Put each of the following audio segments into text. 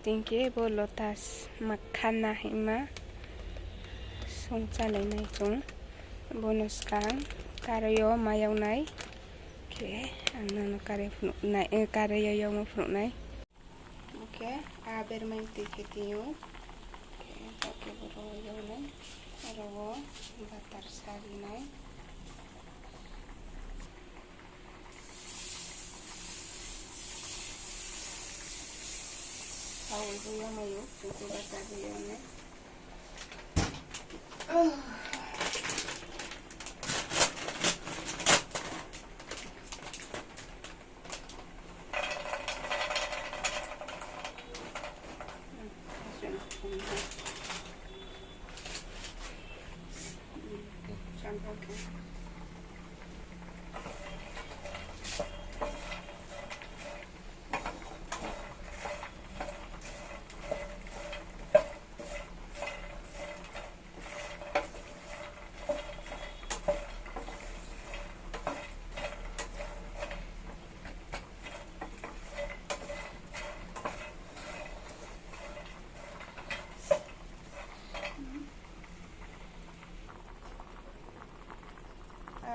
tingke bo lotas makkana hima songchalai chung bono skang karayo mayawnai ke angno karayo mo phunuknai ke bermain tike tiyo ke take boro yawnai arawo batar sarinai Awal buya mayo, itu batar yawnai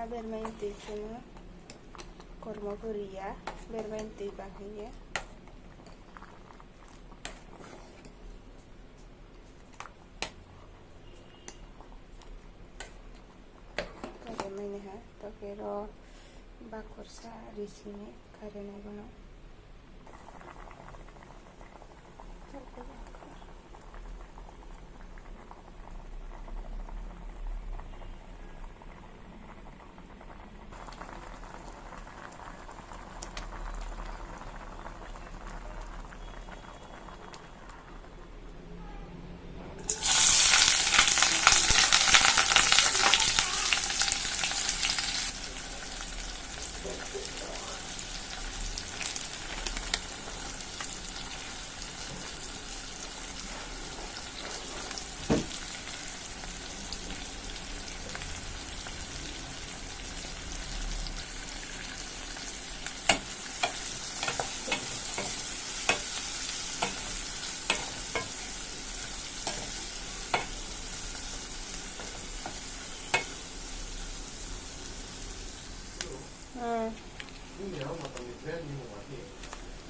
bermain tike mo kormo korea bermain tike bahinya bermain ha to kero bakorsa risine karena bono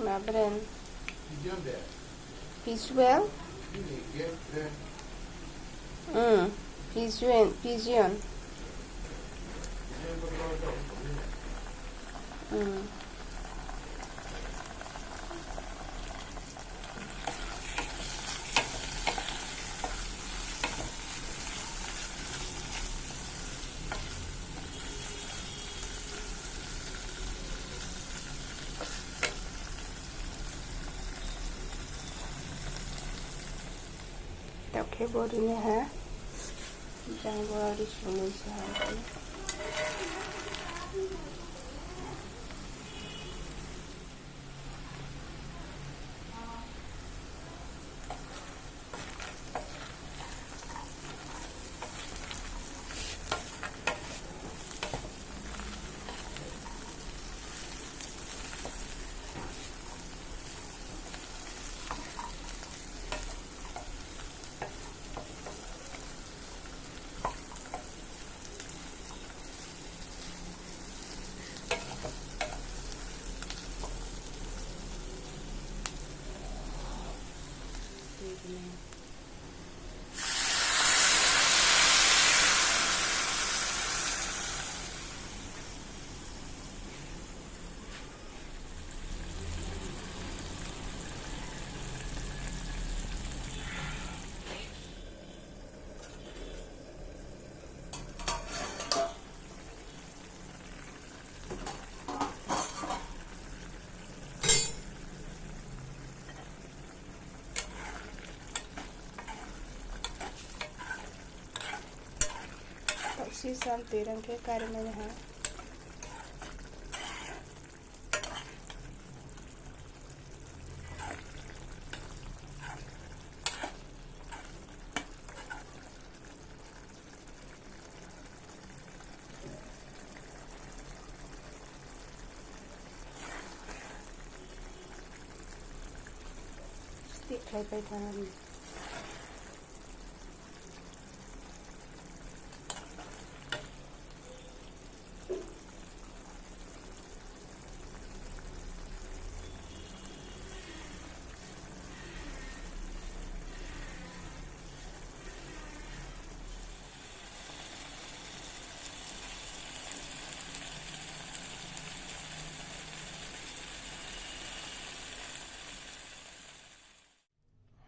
Ma brand Visual Vision Oke bodinya ha jangan bawa di sini sehari sisam tirang ke karena ha stick ใช้ไปทาน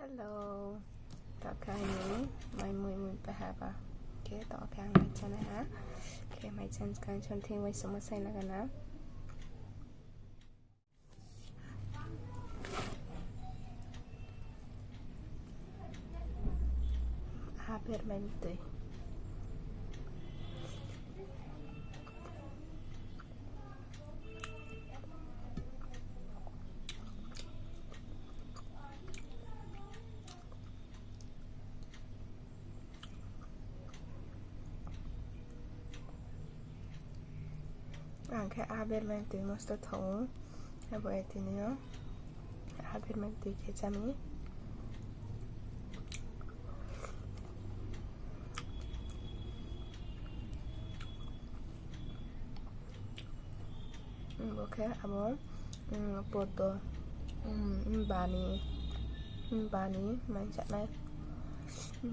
Hello, tỏ khaiนี้ไม่มือไปหาปะโอเคต่อข้างไปจ้ะนะฮะโอเคไม่จันการชนทิ้งไว้สมมติใส่แล้วกันนะอาเปิดไม่ตื่นAnche abilmente il nostro tono e voi teniamo abilmente che chiami ok abo poto bani mà chạy này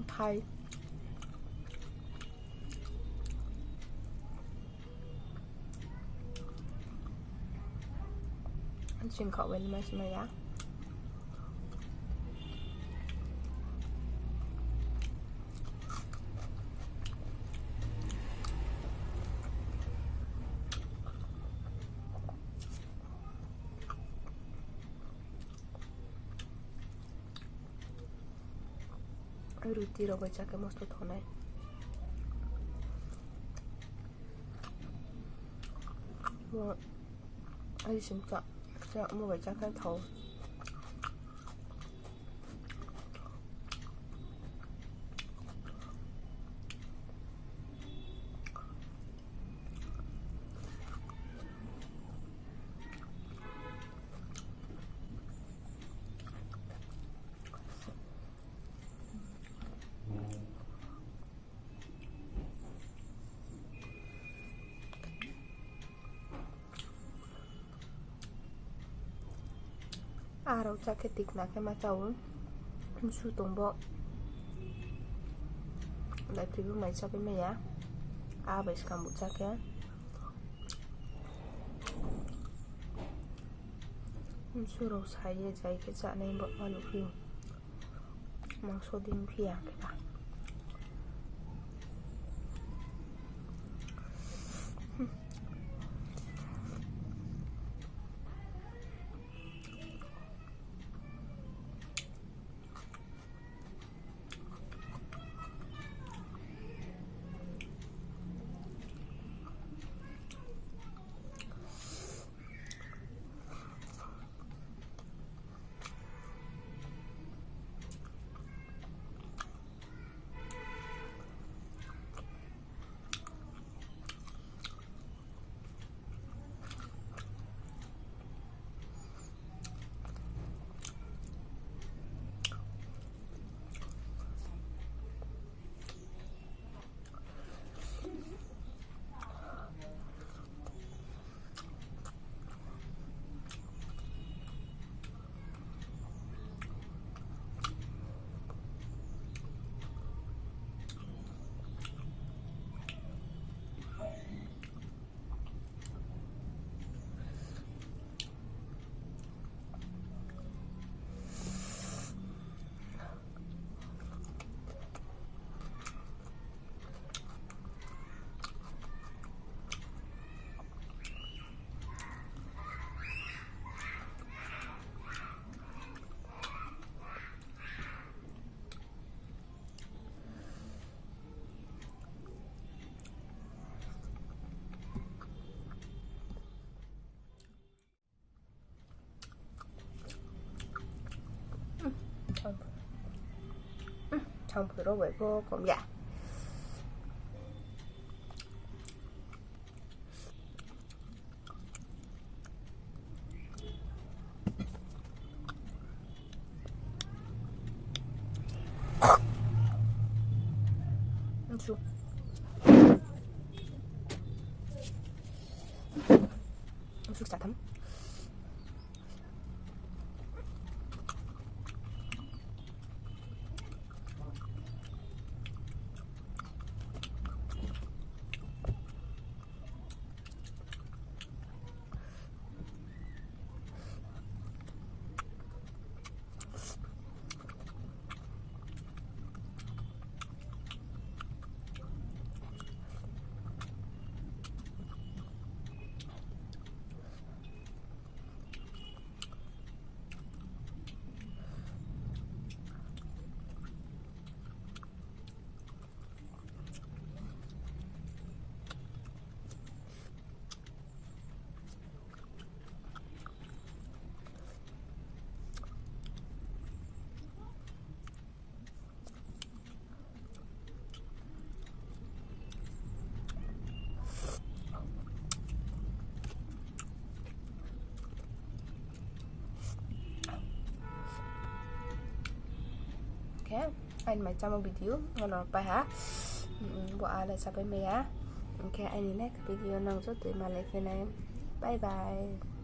thay anh chuyển khẩu bên mà xem giá ritiro poi già che mostro tone ai 진짜 mua vậy chắc cái thầu đâu chắc cái tịch là cái má cháu su tổng bộ lại thì lúc này cho cái mày á vậy cầm một chắc cái su rồi xài dây cái chợ này bọn vào lúc phim mang số đinh phía cái bạn xong rồi đó vậy vô còn dạ susah thấm. Okay, anh macam mau video ngono apa ha? Buat ala sampai me ya. Okay, ini next video nang so tu malai kena. Bye bye.